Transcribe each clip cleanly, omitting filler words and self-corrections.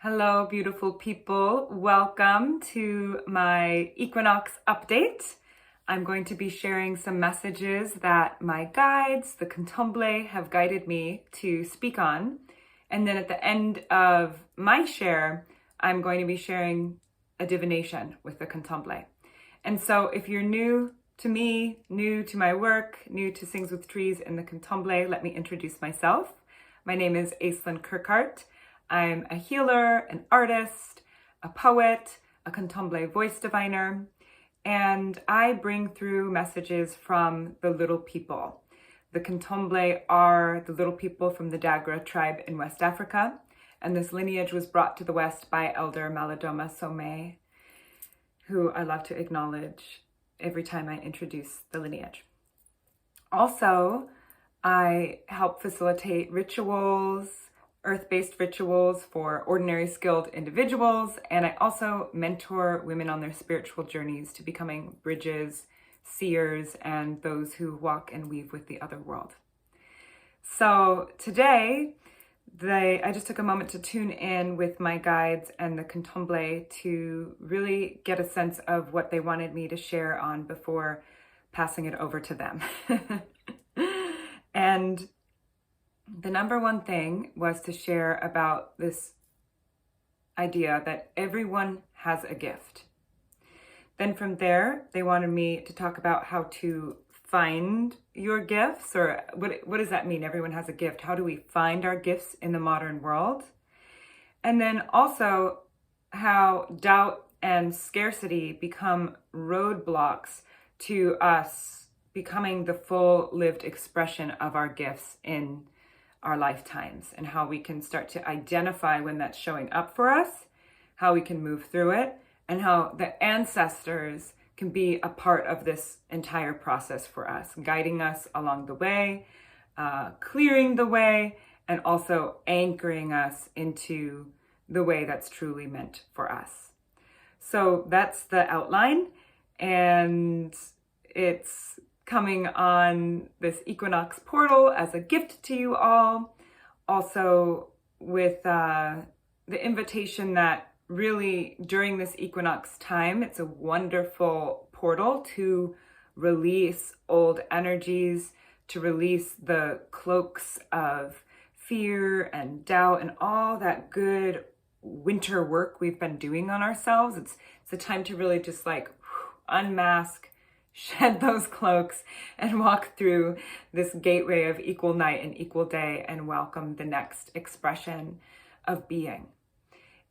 Hello, beautiful people. Welcome to my equinox update. I'm going to be sharing some messages that my guides, the Kontomblé, have guided me to speak on. And then at the end of my share, I'm going to be sharing a divination with the Kontomblé. And so if you're new to me, new to my work, new to Sings with Trees and the Kontomblé, let me introduce myself. My name is Aislinn Kerckhaert. I'm a healer, an artist, a poet, a Kontomblé voice diviner, and I bring through messages from the little people. The Kontomblé are the little people from the Dagara Tribe in West Africa, and this lineage was brought to the West by Elder Malidome Somé, who I love to acknowledge every time I introduce the lineage. Also, I help facilitate rituals, earth-based rituals for ordinary skilled individuals, and I also mentor women on their spiritual journeys to becoming bridges, seers, and those who walk and weave with the other world. So today, I just took a moment to tune in with my guides and the Kontomblé to really get a sense of what they wanted me to share on before passing it over to them. And the number one thing was to share about this idea that everyone has a gift. Then from there, they wanted me to talk about how to find your gifts, or what does that mean? Everyone has a gift. How do we find our gifts in the modern world? And then also how doubt and scarcity become roadblocks to us becoming the full lived expression of our gifts in our lifetimes, and how we can start to identify when that's showing up for us, how we can move through it, and how the ancestors can be a part of this entire process for us, guiding us along the way, clearing the way, and also anchoring us into the way that's truly meant for us. So that's the outline, and it's coming on this equinox portal as a gift to you all. Also with the invitation that really during this equinox time, it's a wonderful portal to release old energies, to release the cloaks of fear and doubt and all that good winter work we've been doing on ourselves. It's a time to really just unmask, shed those cloaks, and walk through this gateway of equal night and equal day and welcome the next expression of being.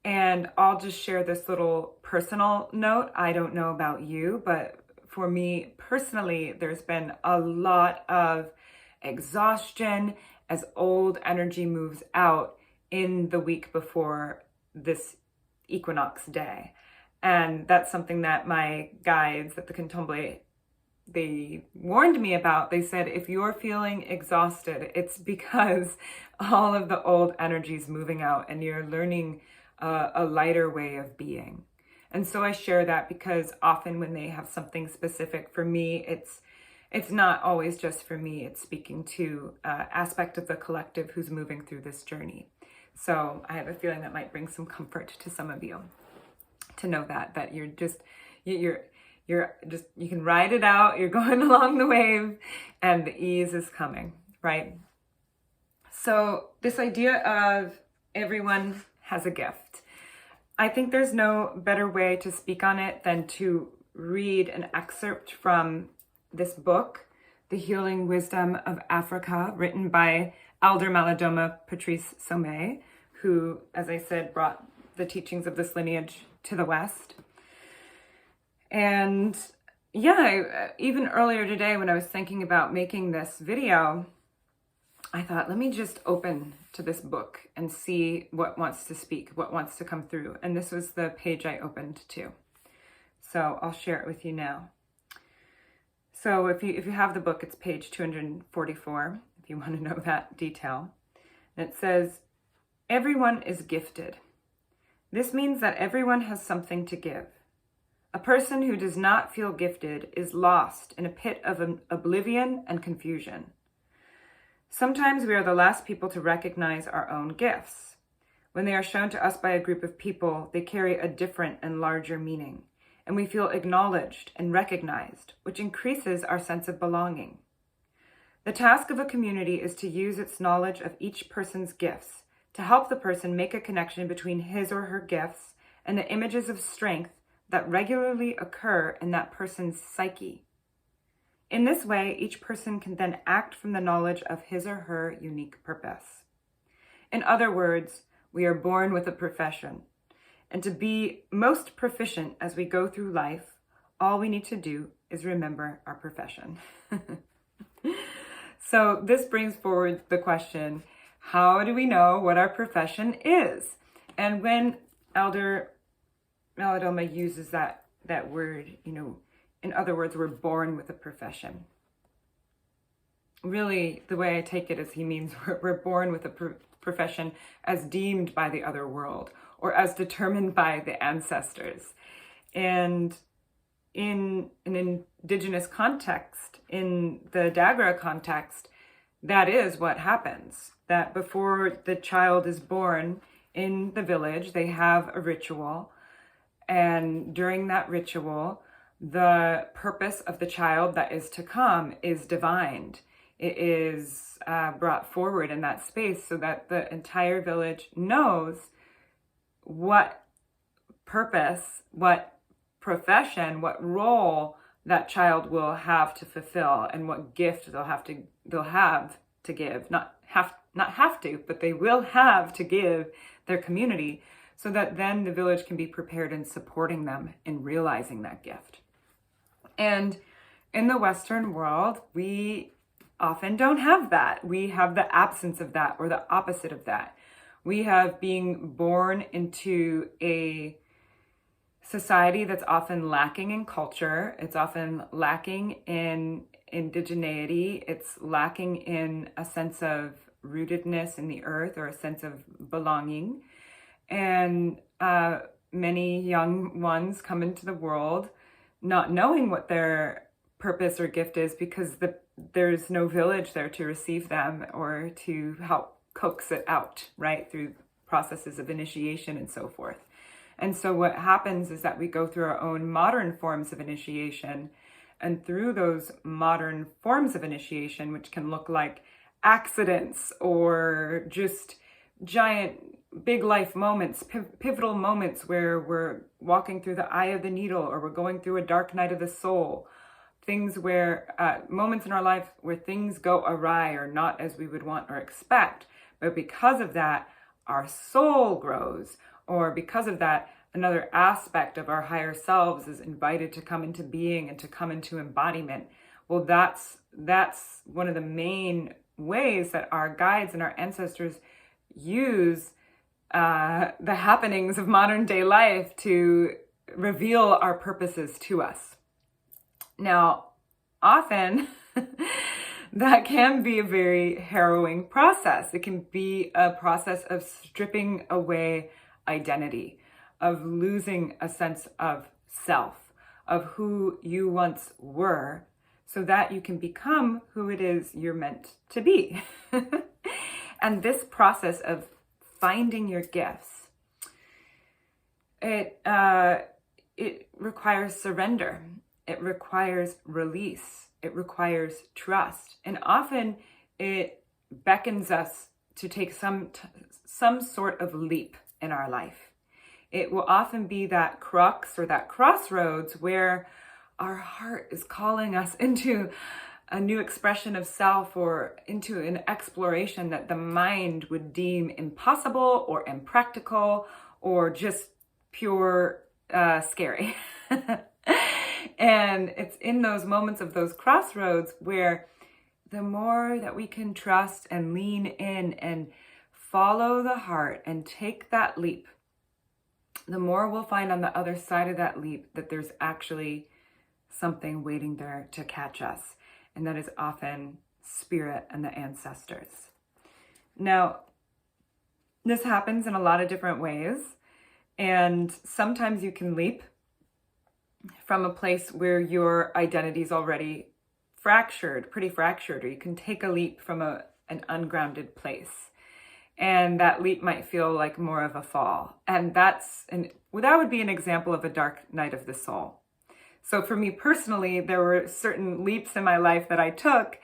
And I'll just share this little personal note. I don't know about you, but for me personally, there's been a lot of exhaustion as old energy moves out in the week before this equinox day. And that's something that my guides at the Kontomblé, they warned me about. They said, if you're feeling exhausted, it's because all of the old energy is moving out and you're learning a lighter way of being. And so I share that because often when they have something specific for me, it's not always just for me. It's speaking to aspect of the collective who's moving through this journey. So I have a feeling that might bring some comfort to some of you to know that you can ride it out, you're going along the wave, and the ease is coming, right? So this idea of everyone has a gift. I think there's no better way to speak on it than to read an excerpt from this book, The Healing Wisdom of Africa, written by Elder Malidome Somé, who, as I said, brought the teachings of this lineage to the West. And yeah, even earlier today when I was thinking about making this video, I thought, let me just open to this book and see what wants to speak, what wants to come through. And this was the page I opened to. So I'll share it with you now. So if you have the book, it's page 244, if you want to know that detail. And it says, everyone is gifted. This means that everyone has something to give. A person who does not feel gifted is lost in a pit of oblivion and confusion. Sometimes we are the last people to recognize our own gifts. When they are shown to us by a group of people, they carry a different and larger meaning, and we feel acknowledged and recognized, which increases our sense of belonging. The task of a community is to use its knowledge of each person's gifts to help the person make a connection between his or her gifts and the images of strength that regularly occur in that person's psyche. In this way, each person can then act from the knowledge of his or her unique purpose. In other words, we are born with a profession, and to be most proficient as we go through life, all we need to do is remember our profession. So this brings forward the question, how do we know what our profession is? And when Elder Malidome uses that word, in other words, we're born with a profession. Really, the way I take it is he means we're born with a profession as deemed by the other world or as determined by the ancestors. And in an indigenous context, in the Dagara context, that is what happens. That before the child is born in the village, they have a ritual. And during that ritual, the purpose of the child that is to come is divined. It is brought forward in that space so that the entire village knows what purpose, what profession, what role that child will have to fulfill and what gift they'll have to give. Not have to, but they will have to give their community so that then the village can be prepared in supporting them in realizing that gift. And in the Western world, we often don't have that. We have the absence of that or the opposite of that. We have being born into a society that's often lacking in culture. It's often lacking in indigeneity. It's lacking in a sense of rootedness in the earth or a sense of belonging. And many young ones come into the world not knowing what their purpose or gift is because there's no village there to receive them or to help coax it out, right, through processes of initiation and so forth. And so what happens is that we go through our own modern forms of initiation, and through those modern forms of initiation, which can look like accidents or just giant big life moments, pivotal moments where we're walking through the eye of the needle or we're going through a dark night of the soul, things where moments in our life where things go awry or not as we would want or expect. But because of that, our soul grows, or because of that, another aspect of our higher selves is invited to come into being and to come into embodiment. Well, that's one of the main ways that our guides and our ancestors use the happenings of modern day life to reveal our purposes to us. Now, often that can be a very harrowing process. It can be a process of stripping away identity, of losing a sense of self, of who you once were, so that you can become who it is you're meant to be. And this process of finding your gifts, it requires surrender. It requires release. It requires trust. And often it beckons us to take some sort of leap in our life. It will often be that crux or that crossroads where our heart is calling us into a new expression of self or into an exploration that the mind would deem impossible or impractical or just pure scary. And it's in those moments of those crossroads where the more that we can trust and lean in and follow the heart and take that leap, the more we'll find on the other side of that leap that there's actually something waiting there to catch us. And that is often spirit and the ancestors. Now, this happens in a lot of different ways. And sometimes you can leap from a place where your identity is already pretty fractured, or you can take a leap from an ungrounded place. And that leap might feel like more of a fall. And that would be an example of a dark night of the soul. So for me personally, there were certain leaps in my life that I took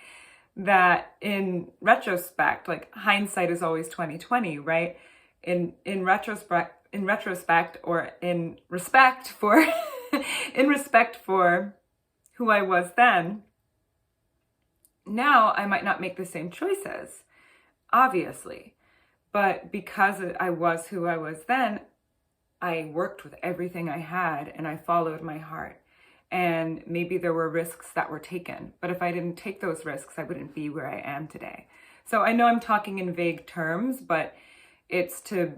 that in retrospect, like hindsight is always 2020, right? In retrospect or in respect for in respect for who I was then, now I might not make the same choices, obviously. But because I was who I was then, I worked with everything I had and I followed my heart. And maybe there were risks that were taken, but if I didn't take those risks, I wouldn't be where I am today. So I know I'm talking in vague terms, but it's to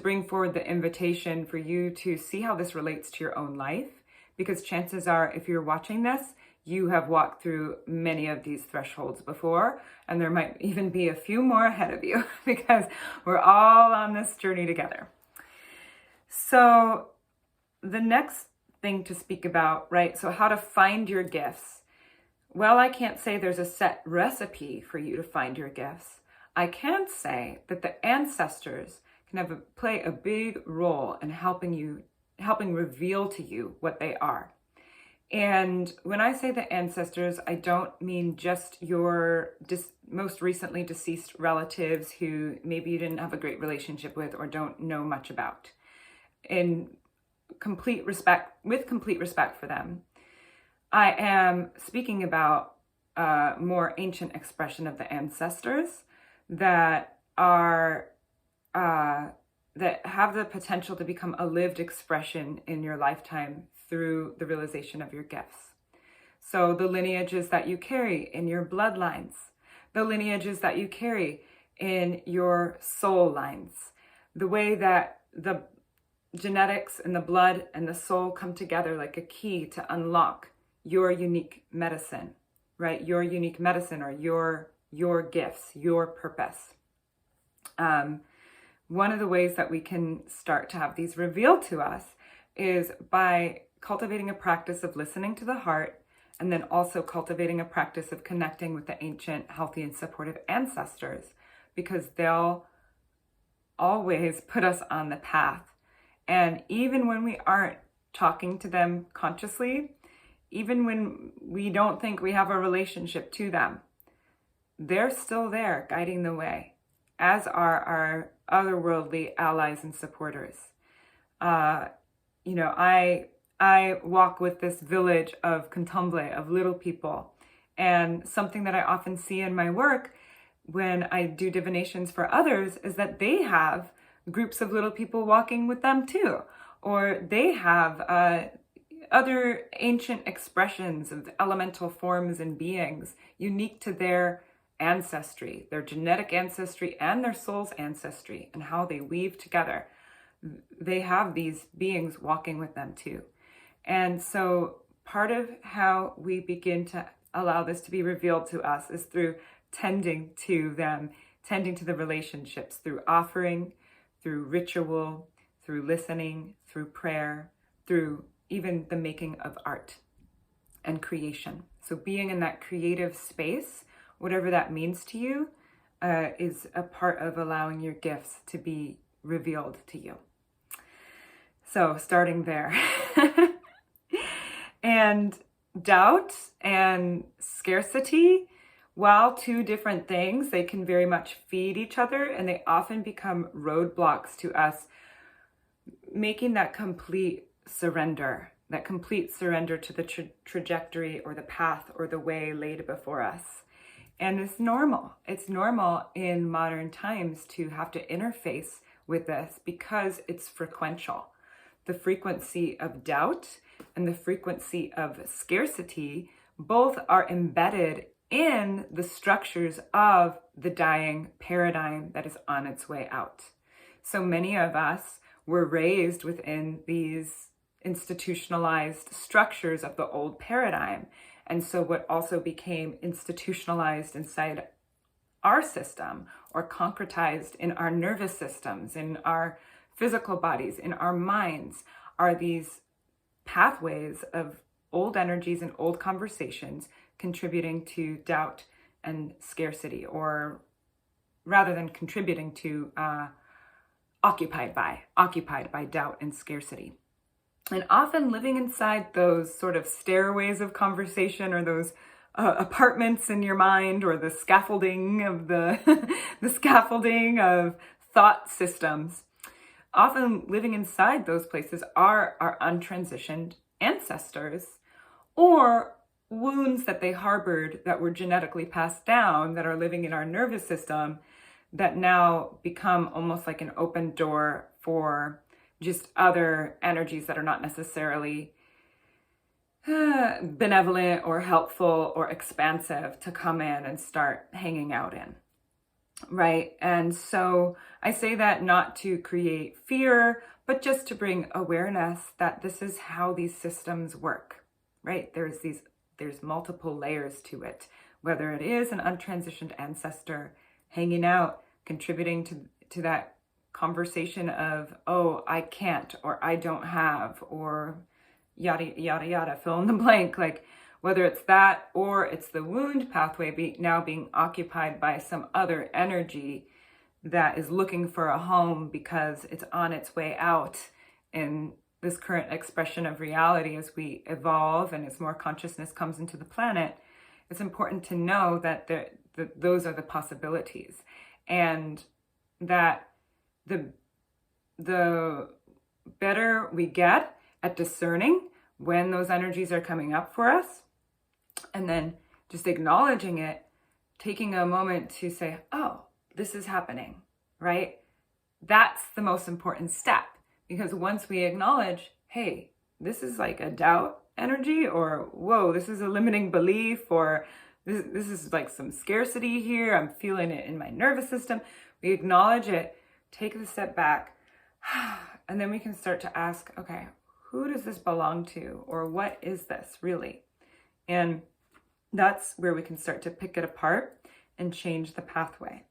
bring forward the invitation for you to see how this relates to your own life, because chances are, if you're watching this, you have walked through many of these thresholds before, and there might even be a few more ahead of you because we're all on this journey together. So the next thing to speak about, right? So how to find your gifts. Well, I can't say there's a set recipe for you to find your gifts. I can say that the ancestors can play a big role in helping reveal to you what they are. And when I say the ancestors, I don't mean just your most recently deceased relatives who maybe you didn't have a great relationship with or don't know much about. With complete respect for them, I am speaking about a more ancient expression of the ancestors that have the potential to become a lived expression in your lifetime through the realization of your gifts. So the lineages that you carry in your bloodlines, the lineages that you carry in your soul lines, the way that the genetics and the blood and the soul come together like a key to unlock your unique medicine, right? Your unique medicine or your gifts, your purpose. One of the ways that we can start to have these revealed to us is by cultivating a practice of listening to the heart, and then also cultivating a practice of connecting with the ancient, healthy, and supportive ancestors, because they'll always put us on the path. And even when we aren't talking to them consciously, even when we don't think we have a relationship to them, they're still there guiding the way, as are our otherworldly allies and supporters. I walk with this village of Kontomblé, of little people. And something that I often see in my work when I do divinations for others is that they have groups of little people walking with them too. Or they have other ancient expressions of elemental forms and beings unique to their ancestry, their genetic ancestry and their soul's ancestry, and how they weave together. They have these beings walking with them too. And so part of how we begin to allow this to be revealed to us is through tending to them, tending to the relationships, through offering, through ritual, through listening, through prayer, through even the making of art and creation. So being in that creative space, whatever that means to you, is a part of allowing your gifts to be revealed to you. So starting there. And doubt and scarcity, while two different things, they can very much feed each other, and they often become roadblocks to us making that complete surrender to the trajectory or the path or the way laid before us. And it's normal. It's normal in modern times to have to interface with this because it's frequential. The frequency of doubt and the frequency of scarcity both are embedded in the structures of the dying paradigm that is on its way out. So many of us were raised within these institutionalized structures of the old paradigm. And so what also became institutionalized inside our system or concretized in our nervous systems, in our physical bodies, in our minds, are these pathways of old energies and old conversations contributing to doubt and scarcity, or rather than contributing to, occupied by doubt and scarcity. And often living inside those sort of stairways of conversation, or those apartments in your mind, or the scaffolding of the scaffolding of thought systems, often living inside those places are our untransitioned ancestors, or wounds that they harbored that were genetically passed down, that are living in our nervous system, that now become almost like an open door for just other energies that are not necessarily benevolent or helpful or expansive to come in and start hanging out in, right? And so I say that not to create fear, but just to bring awareness that this is how these systems work, right? There's multiple layers to it, whether it is an untransitioned ancestor hanging out, contributing to that conversation of, oh, I can't, or I don't have, or yada, yada, yada, fill in the blank. Like, whether it's that, or it's the wound pathway now being occupied by some other energy that is looking for a home because it's on its way out in this current expression of reality as we evolve and as more consciousness comes into the planet. It's important to know that those are the possibilities, and that the better we get at discerning when those energies are coming up for us, and then just acknowledging it, taking a moment to say, oh, this is happening, right? That's the most important step, because once we acknowledge, hey, this is like a doubt energy, or whoa, this is a limiting belief, or this is like some scarcity here, I'm feeling it in my nervous system. We acknowledge it, take the step back, and then we can start to ask, okay, who does this belong to? Or what is this really? And that's where we can start to pick it apart and change the pathway.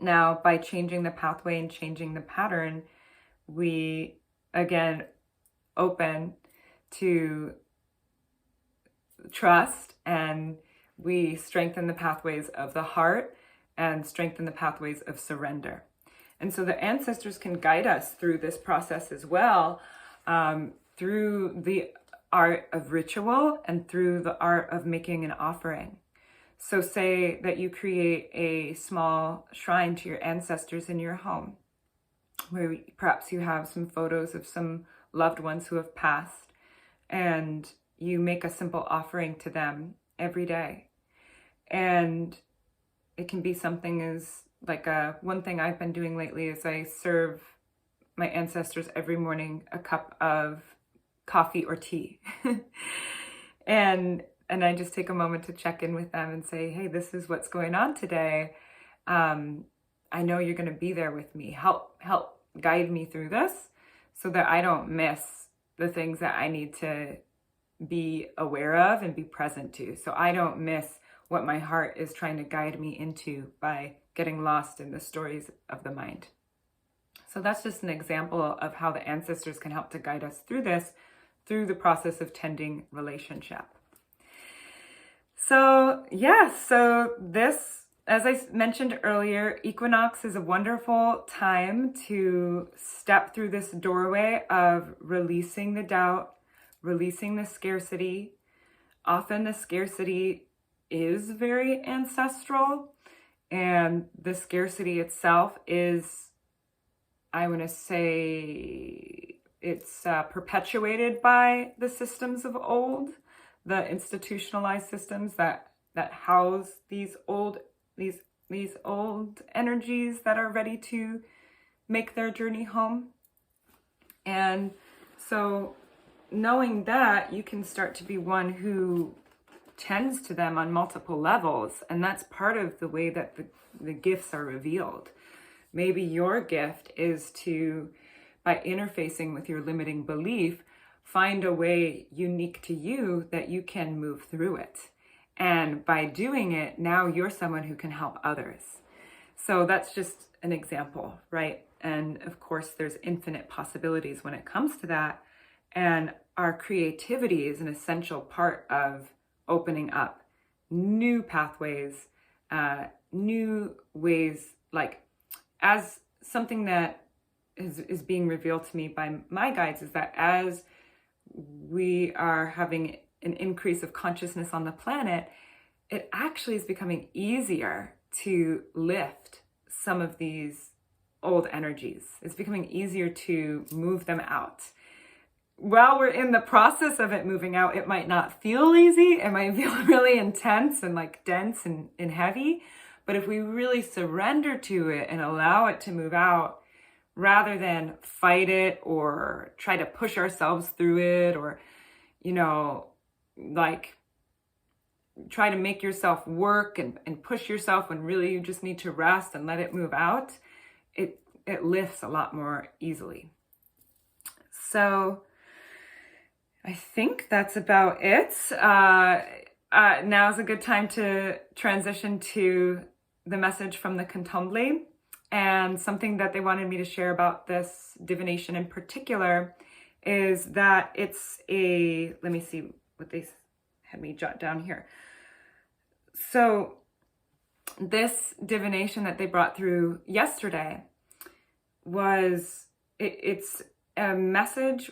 Now, by changing the pathway and changing the pattern, we, again, open to trust, and we strengthen the pathways of the heart and strengthen the pathways of surrender. And so the ancestors can guide us through this process as well, through the art of ritual and through the art of making an offering. So say that you create a small shrine to your ancestors in your home, where perhaps you have some photos of some loved ones who have passed, and you make a simple offering to them every day. And it can be something as like one thing I've been doing lately is I serve my ancestors every morning a cup of coffee or tea. and I just take a moment to check in with them and say, hey, this is what's going on today. I know you're going to be there with me. Help guide me through this so that I don't miss the things that I need to be aware of and be present to. So I don't miss what my heart is trying to guide me into by getting lost in the stories of the mind. So that's just an example of how the ancestors can help to guide us through this, through the process of tending relationship. So this, as I mentioned earlier, equinox is a wonderful time to step through this doorway of releasing the doubt, releasing the scarcity. Often the scarcity is very ancestral, and the scarcity itself is, I want to say, it's perpetuated by the systems of old, the institutionalized systems that house these old energies that are ready to make their journey home. And so knowing that, you can start to be one who tends to them on multiple levels, and that's part of the way that the gifts are revealed. Maybe your gift is to, by interfacing with your limiting belief, find a way unique to you that you can move through it. And by doing it, now you're someone who can help others. So that's just an example, right? And of course, there's infinite possibilities when it comes to that. And our creativity is an essential part of opening up new pathways new ways, like as something that is being revealed to me by my guides, is that as we are having an increase of consciousness on the planet, it actually is becoming easier to lift some of these old energies. It's becoming easier to move them out. While we're in the process of it moving out, it might not feel easy. It might feel really intense and like dense and heavy. But if we really surrender to it and allow it to move out, rather than fight it or try to push ourselves through it, or, you know, like try to make yourself work and push yourself when really you just need to rest and let it move out, it lifts a lot more easily. So I think that's about it. Now's a good time to transition to the message from the Kontomblé. And something that they wanted me to share about this divination in particular is that it's let me see what they had me jot down here. So this divination that they brought through yesterday it's a message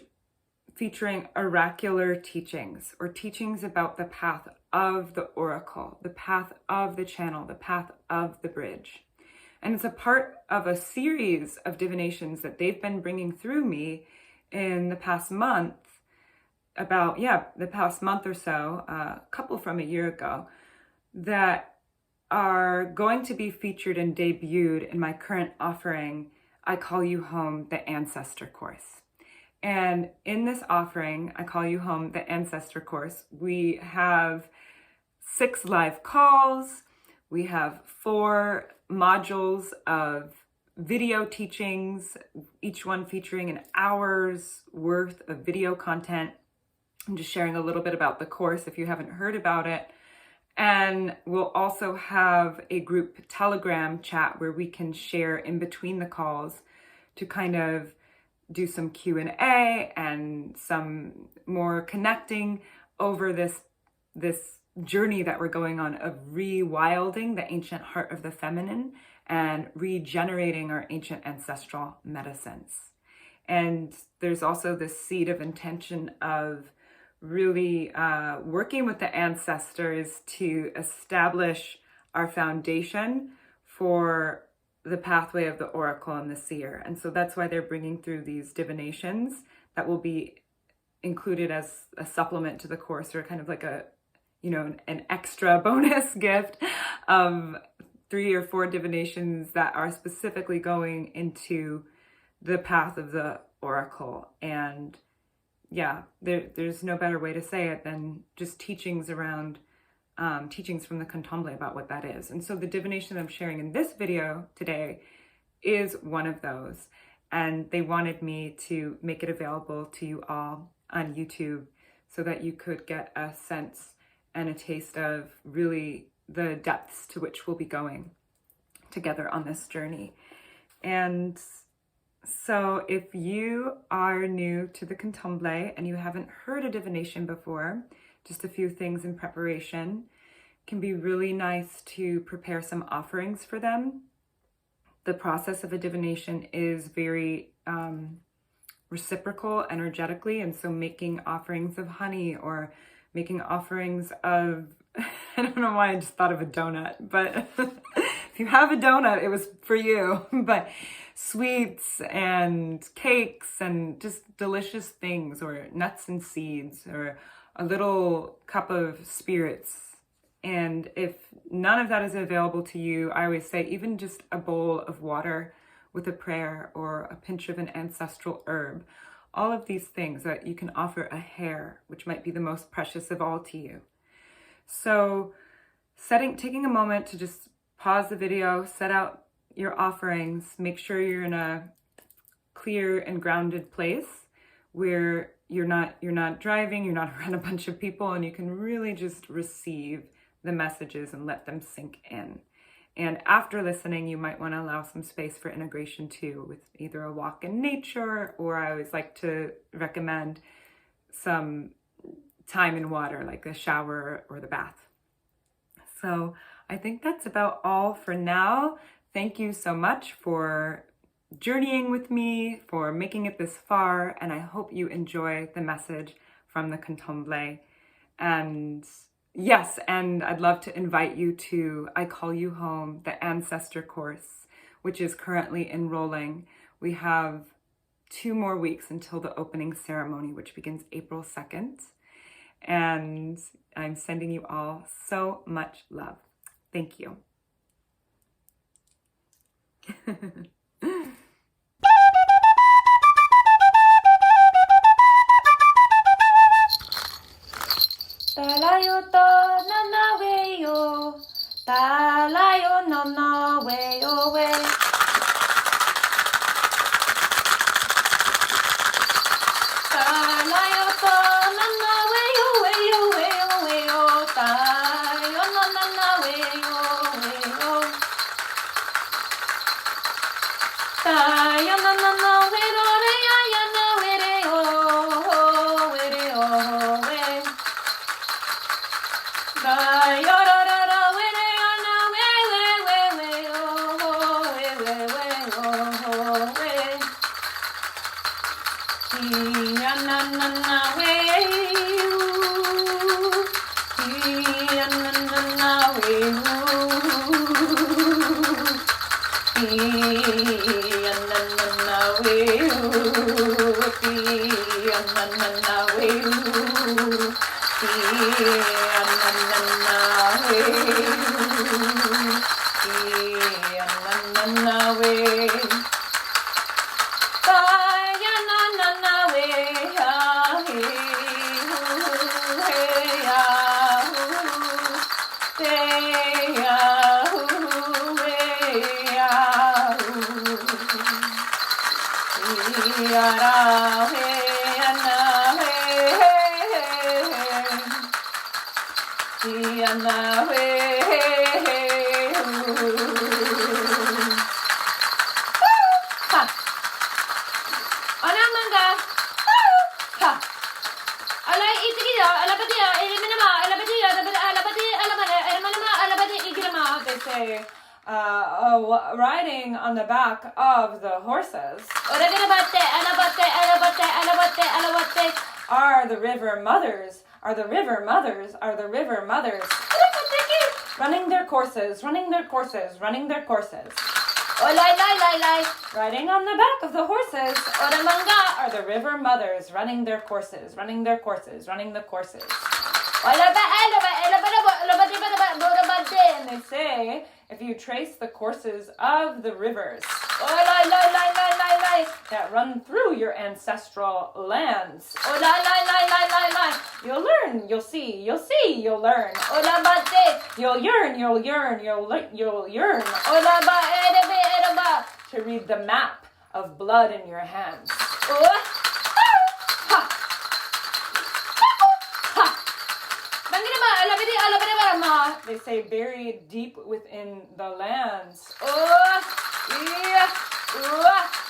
featuring oracular teachings, or teachings about the path of the oracle, the path of the channel, the path of the bridge. And it's a part of a series of divinations that they've been bringing through me in the past month, the past month or so, a couple from a year ago, that are going to be featured and debuted in my current offering, I Call You Home, the Ancestor Course. And in this offering, I Call You Home, the Ancestor Course, we have 6 live calls. We have 4 modules of video teachings, each one featuring an hour's worth of video content. I'm just sharing a little bit about the course if you haven't heard about it. And we'll also have a group Telegram chat where we can share in between the calls to kind of do some Q&A and some more connecting over this journey that we're going on of rewilding the ancient heart of the feminine and regenerating our ancient ancestral medicines. And there's also this seed of intention of really working with the ancestors to establish our foundation for the pathway of the oracle and the seer. And so that's why they're bringing through these divinations that will be included as a supplement to the course, or kind of like an extra bonus gift of 3 or 4 divinations that are specifically going into the path of the oracle. And yeah, there's no better way to say it than just teachings around, teachings from the Kontomblé about what that is. And so the divination I'm sharing in this video today is one of those. And they wanted me to make it available to you all on YouTube so that you could get a sense and a taste of really the depths to which we'll be going together on this journey. And so if you are new to the Kontomblé and you haven't heard a divination before, just a few things in preparation. It can be really nice to prepare some offerings for them. The process of a divination is very reciprocal energetically, and so making offerings of honey or making offerings of, I don't know why I just thought of a donut, but if you have a donut, it was for you. But sweets and cakes and just delicious things, or nuts and seeds, or a little cup of spirits. And if none of that is available to you, I always say even just a bowl of water with a prayer or a pinch of an ancestral herb. All of these things that you can offer a hair, which might be the most precious of all to you. So taking a moment to just pause the video, set out your offerings, make sure you're in a clear and grounded place where you're not driving, you're not around a bunch of people, and you can really just receive the messages and let them sink in. And after listening, you might want to allow some space for integration too, with either a walk in nature, or I always like to recommend some time in water, like a shower or the bath. So I think that's about all for now. Thank you so much for journeying with me, for making it this far, and I hope you enjoy the message from the Kontomblé. And yes, and I'd love to invite you to I Call You Home, the Ancestor course, which is currently enrolling. We have 2 more weeks until the opening ceremony, which begins April 2nd. And I'm sending you all so much love. Thank you. Talayo to nanaweyo, talayo nanaweyo we. Talayo to nanaweyo weyo weyo weyo, talayo nanaweyo weyo. Talayo nanaweyo reya ya na weyo weyo we. Riding on the back of the horses are the river mothers, running their courses. Riding on the back of the horses are the river mothers, running the courses. And they say, if you trace the courses of the rivers that run through your ancestral lands, you'll learn, you'll see, you'll learn. You'll yearn to read the map of blood in your hands. They say buried deep within the lands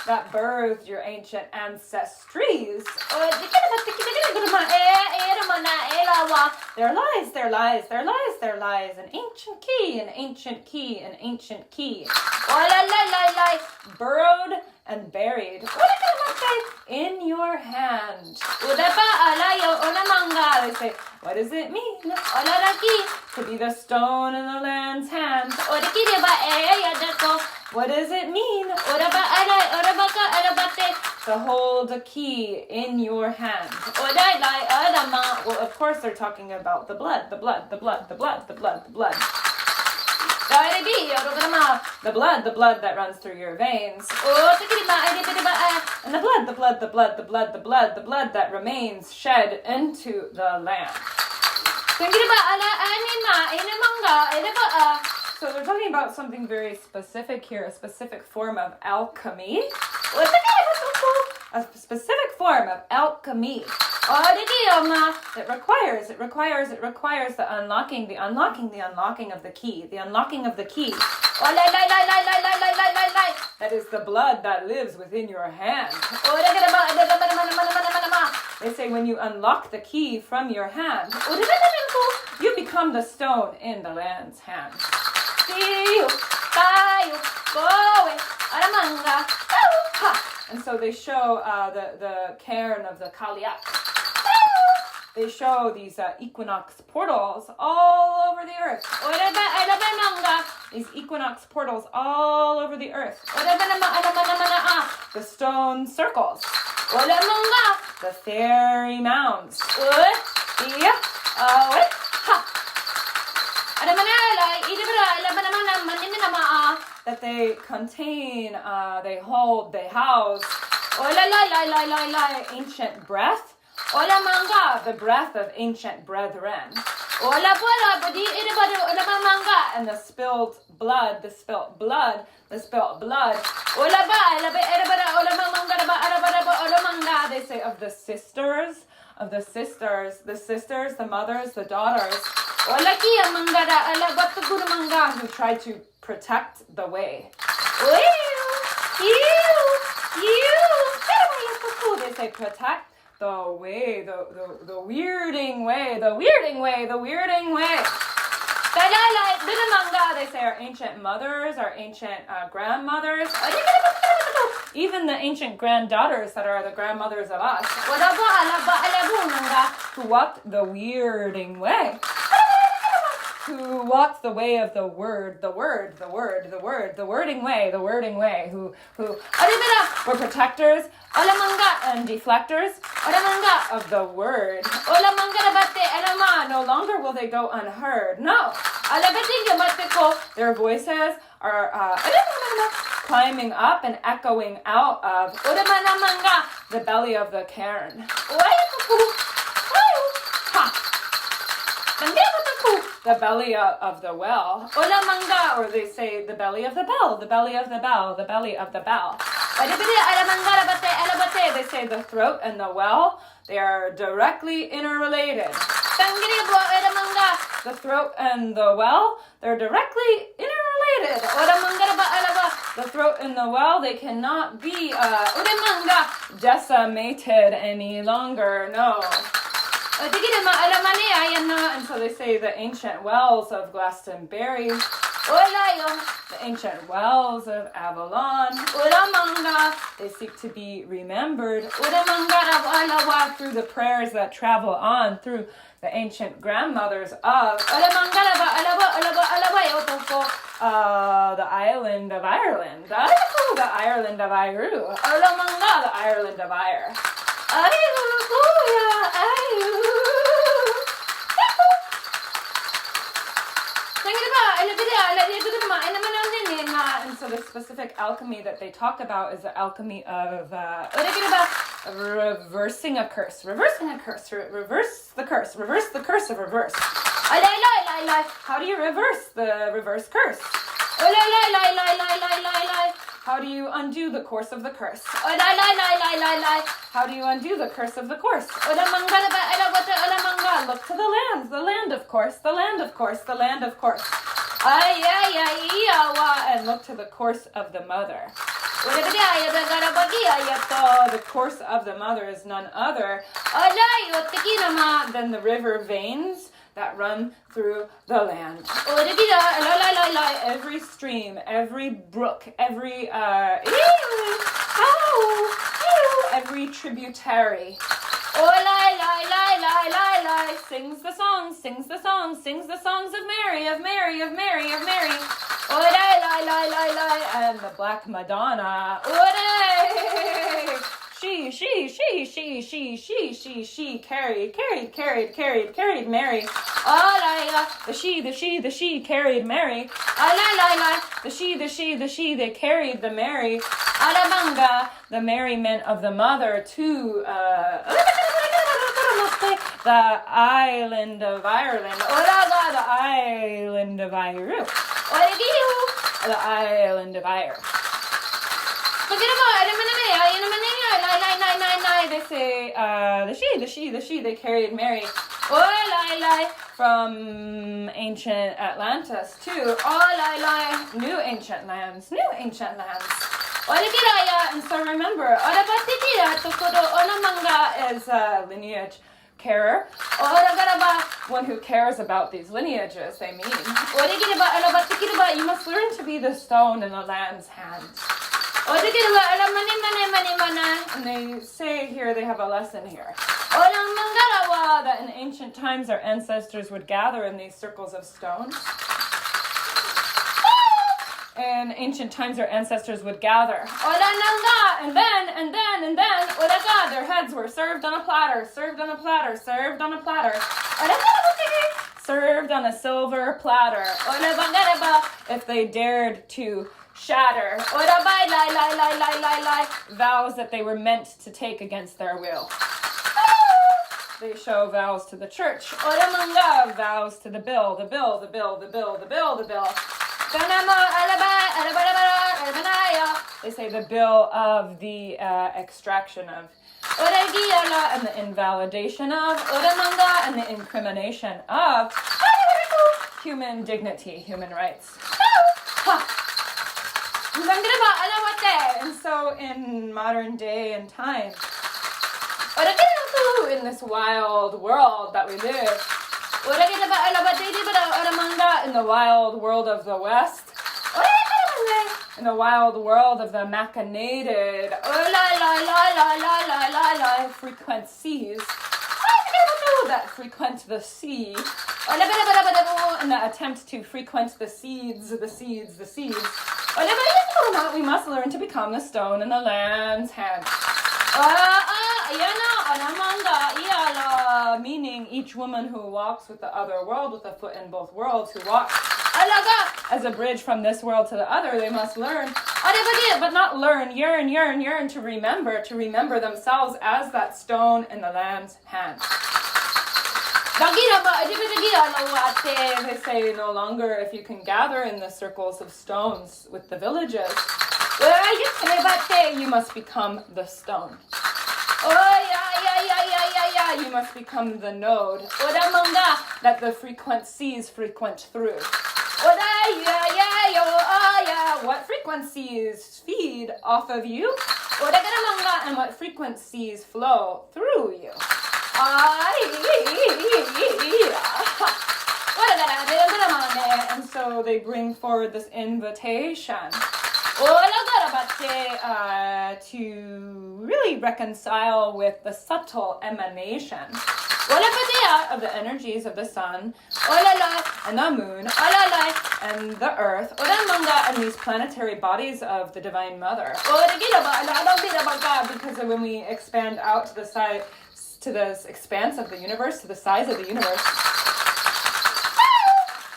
that birthed your ancient ancestries. Their lies. An ancient key. Burrowed and buried in your hand. They say, what does it mean to be the stone in the land's hand? What does it mean to hold a key in your hand? Well, of course they're talking about the blood. The blood that runs through your veins. And the blood that remains shed into the land. So they're talking about something very specific here, a specific form of alchemy. A specific form of alchemy. It requires the unlocking of the key. That is the blood that lives within your hand. They say when you unlock the key from your hand, you become the stone in the land's hand. Siu, Bayu, Boe, Aramanga, Ha. And so they show the cairn of the Kaliak. They show these equinox portals all over the earth. These equinox portals all over the earth. The stone circles. The fairy mounds. That they contain, they hold, they house ancient breath. The breath of ancient brethren. And the spilt blood, the spilt blood, the spilt blood. They say of the sisters, the mothers, the daughters. Who try to protect the way. They say protect the way, the weirding way, the weirding way, the weirding way. They say our ancient mothers, our ancient grandmothers, even the ancient granddaughters that are the grandmothers of us, who walked the weirding way. Who walked the way of the word, the wording way, who were protectors, and deflectors, of the word. No longer will they go unheard. No. Their voices are climbing up and echoing out of the belly of the cairn. The belly of the well. Or they say the belly of the bell, the belly of the bell, the belly of the bell. They say the throat and the well, they are directly interrelated. The throat and the well, they're directly interrelated. The throat and the well, they cannot be decimated any longer. No. And so they say the ancient wells of Glastonbury, the ancient wells of Avalon, they seek to be remembered through the prayers that travel on through the ancient grandmothers of the island of Ireland, the island of Ériu, the island of Ire. And so the specific alchemy that they talk about is the alchemy of reversing a curse. Reverse the curse of reverse. How do you reverse the reverse curse? How do you undo the course of the curse? How do you undo the curse of the course? Look to the lands, the land of course, the land of course, the land of course. And look to the course of the mother. The course of the mother is none other than the river veins that run through the land. Every stream, every brook, every tributary sings the songs of Mary, of Mary, of Mary, of Mary. And the Black Madonna. She carried Mary. The she carried Mary. The she, they carried the Mary. The merriment of the mother to the island of Ireland. The island of Ériu. The island of Ire. They say the she, they carried Mary. From ancient Atlantis to new ancient lands. And so remember, is lineage carer. One who cares about these lineages, they mean. You must learn to be the stone in the land's hand. And they say here, they have a lesson here. That in ancient times our ancestors would gather in these circles of stone. In ancient times our ancestors would gather. And then, their heads were served on a platter, served on a platter, served on a platter. Served on a silver platter. If they dared to shatter vows that they were meant to take against their will. They show vows to the church. Vows to the bill. They say the bill of the extraction of and the invalidation of and the incrimination of human dignity, human rights. And so in modern day and time, in this wild world that we live, in the wild world of the West, in the wild world of the machinated frequencies that frequent the sea, in the attempt to frequent the seeds, we must learn to become the stone in the land's hand. Meaning each woman who walks with the other world, with a foot in both worlds, who walks as a bridge from this world to the other, they must learn, but not learn, yearn to remember themselves as that stone in the land's hand. They say no longer if you can gather in the circles of stones with the villages, you must become the stone. You must become the node that the frequencies frequent through. What frequencies feed off of you, and what frequencies flow through you. And so they bring forward this invitation to really reconcile with the subtle emanation of the energies of the sun and the moon and the earth and these planetary bodies of the Divine Mother. Because when we expand out to the side, to this expanse of the universe, to the size of the universe,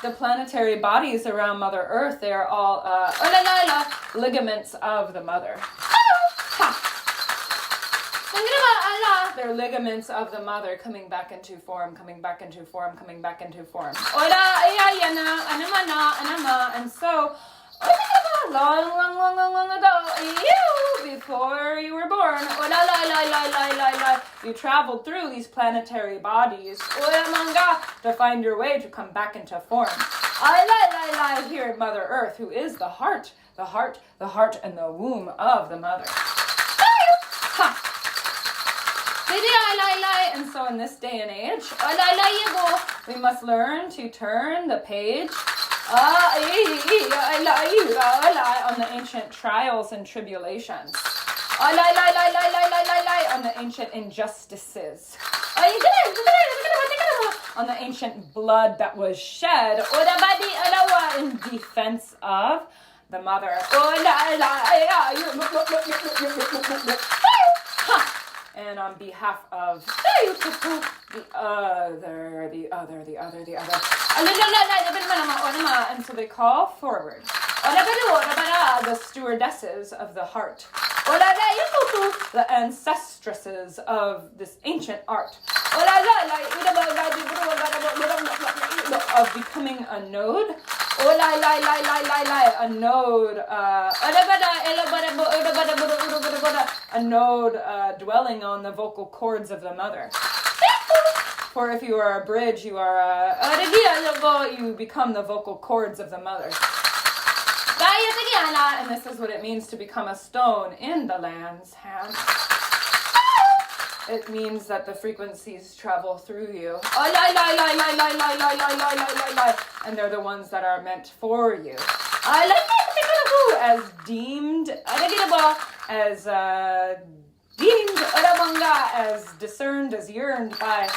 the planetary bodies around Mother Earth, they are all ligaments of the Mother. They're ligaments of the Mother coming back into form. And so, long ago, before you were born, you traveled through these planetary bodies to find your way to come back into form. Here at Mother Earth, who is the heart, and the womb of the Mother. And so in this day and age, we must learn to turn the page on the ancient trials and tribulations, on the ancient injustices, on the ancient blood that was shed in defense of the Mother. And on behalf of the other. And so they call forward the stewardesses of the heart, the ancestresses of this ancient art, of becoming a node, a node dwelling on the vocal cords of the Mother. For if you are a bridge, you become the vocal cords of the Mother. And this is what it means to become a stone in the land's hand. it means that the frequencies travel through you. And they're the ones that are meant for you. As deemed, as discerned, as yearned by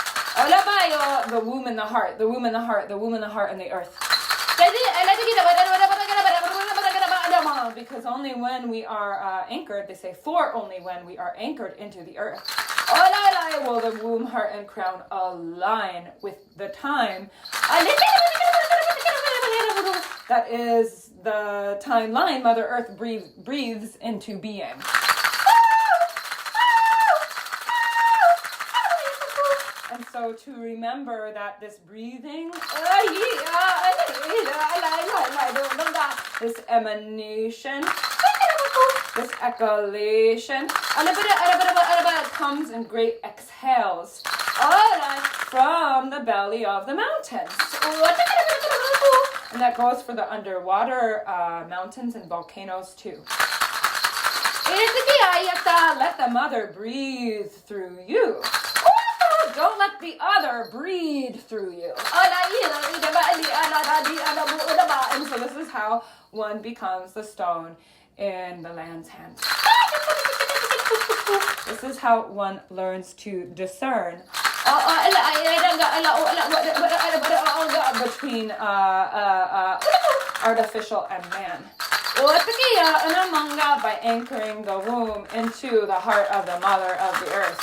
the womb and the heart, the womb and the heart, the womb and the heart and the earth. Because only when we are anchored, they say, for only when we are anchored into the earth, will the womb, heart, and crown align with the time. That is the timeline Mother Earth breathes into being. And so to remember that this breathing, this emanation, this exhalation, comes in great exhales from the belly of the mountains. And that goes for the underwater mountains and volcanoes too. Let the mother breathe through you. Don't let the other breathe through you. And so this is how one becomes the stone in the land's hands. This is how one learns to discern between artificial and man. By anchoring the womb into the heart of the mother of the earth.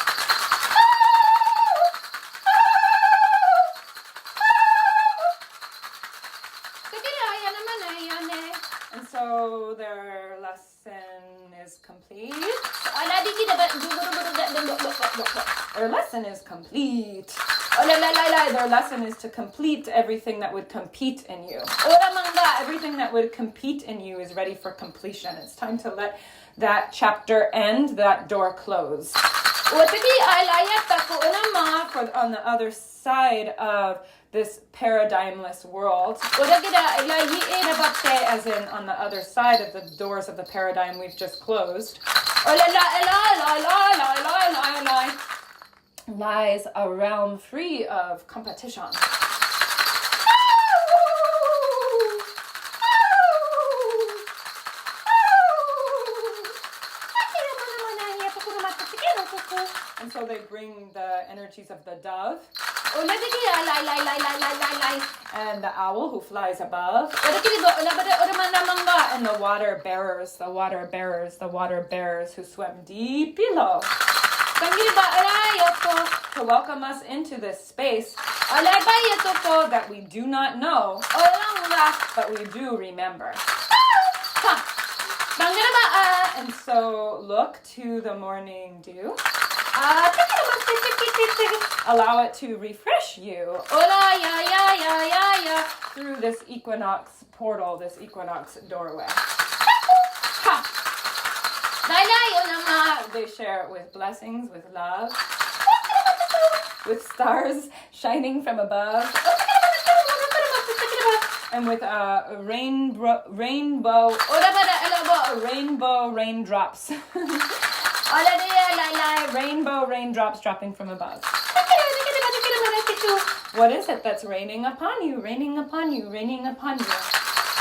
And so their lesson is complete. Their lesson is complete. Their lesson is to complete everything that would compete in you. Everything that would compete in you is ready for completion. It's time to let that chapter end, that door close. On the other side of this paradigmless world, as in on the other side of the doors of the paradigm we've just closed, lies a realm free of competition. And so they bring the energies of the dove and the owl who flies above, and the water bearers, the water bearers, the water bearers who swim deep below, to welcome us into this space that we do not know, but we do remember. And so look to the morning dew. Allow it to refresh you through this equinox portal, this equinox doorway. They share it with blessings, with love, with stars shining from above, and with rainbow raindrops. Rainbow raindrops dropping from above. What is it that's raining upon you, raining upon you, raining upon you?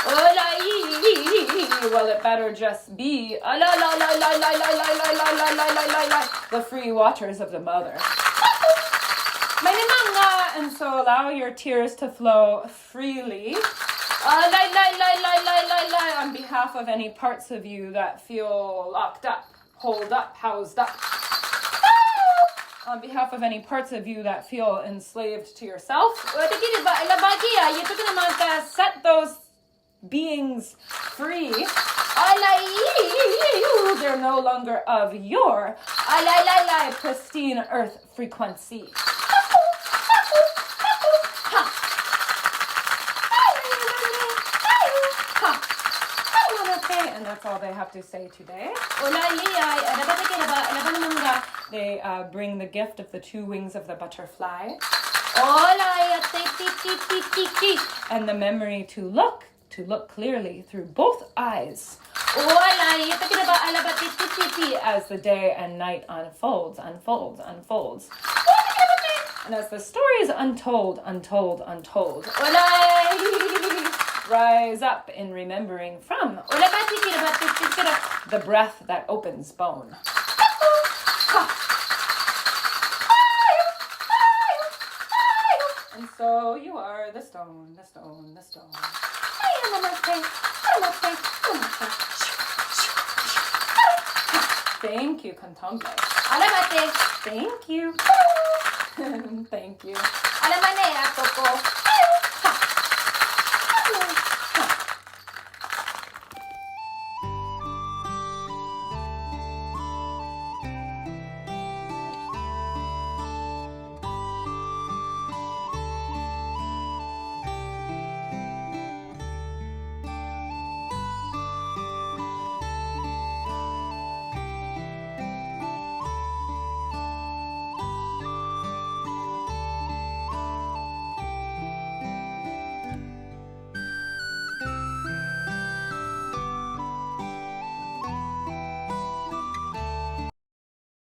Well, it better just be the free waters of the mother. And so allow your tears to flow freely on behalf of any parts of you that feel locked up, holed up, housed up. On behalf of any parts of you that feel enslaved to yourself. Set those beings free. They're no longer of your pristine earth frequency. And that's all they have to say today. They bring the gift of the two wings of the butterfly. And the memory to look clearly through both eyes As the day and night unfolds. And as the story is untold, rise up in remembering from the breath that opens bone. And so you are the stone. Thank you, Kontomblé. Thank you. Thank you.